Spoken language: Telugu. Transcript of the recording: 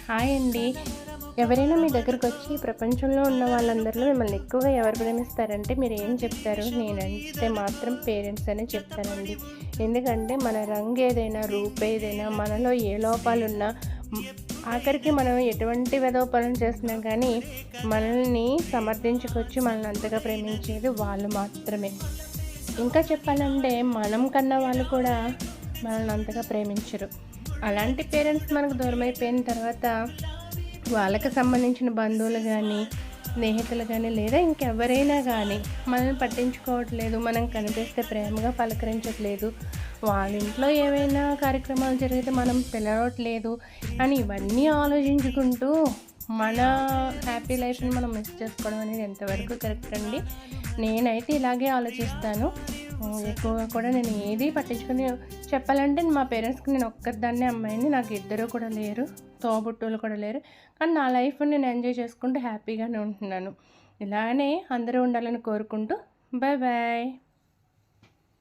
హాయ్ అండి. ఎవరైనా మీ దగ్గరకొచ్చి ప్రపంచంలో ఉన్న వాళ్ళందరిలో మిమ్మల్ని ఎక్కువగా ఎవరు ప్రేమిస్తారంటే మీరేం చెప్తారు? నేనంటే మాత్రం పేరెంట్స్ అనే చెప్తానండి. ఎందుకంటే మన రంగు ఏదైనా, రూపేదైనా, మనలో ఏ లోపాలున్నా, హ్మ్, ఆఖరికి మనం ఎటువంటి వెధవ పనులు చేసినా కానీ మనల్ని సమర్థించుకొచ్చి మనల్ని అంతగా ప్రేమించేది వాళ్ళు మాత్రమే. ఇంకా చెప్పాలంటే మనం కన్న వాళ్ళు కూడా మనల్ని అంతగా ప్రేమించరు. అలాంటి పేరెంట్స్ మనకు దూరమైపోయిన తర్వాత వాళ్ళకి సంబంధించిన బంధువులు గానీ, స్నేహితులు గానీ, లేదా ఇంకెవరైనా గానీ మనల్ని పట్టించుకోవట్లేదు, మనం కనిపిస్తే ప్రేమగా పలకరించట్లేదు, వాళ్ళ ఇంట్లో ఏవైనా కార్యక్రమాలు జరిగితే మనం పిలవట్లేదు అని ఇవన్నీ ఆలోచించుకుంటూ మన హ్యాపీ లైఫ్‌ని మనం మిస్ చేసుకోవడం అనేది ఎంతవరకు కరెక్ట్ అండి? నేనైతే ఇలాగే ఆలోచిస్తాను. ఎక్కువగా కూడా నేను ఏది పట్టించుకొని చెప్పాలంటే మా పేరెంట్స్‌కి నేను ఒక్కదాన్నే అమ్మాయిని. నాకు ఇద్దరు కూడా లేరు. తోబుట్టువులు కూడా లేరు. కానీ నా లైఫ్‌ని నేను ఎంజాయ్ చేసుకుంటూ హ్యాపీగానే ఉంటున్నాను. ఇలానే అందరూ ఉండాలని కోరుకుంటూ బాయ్ బాయ్.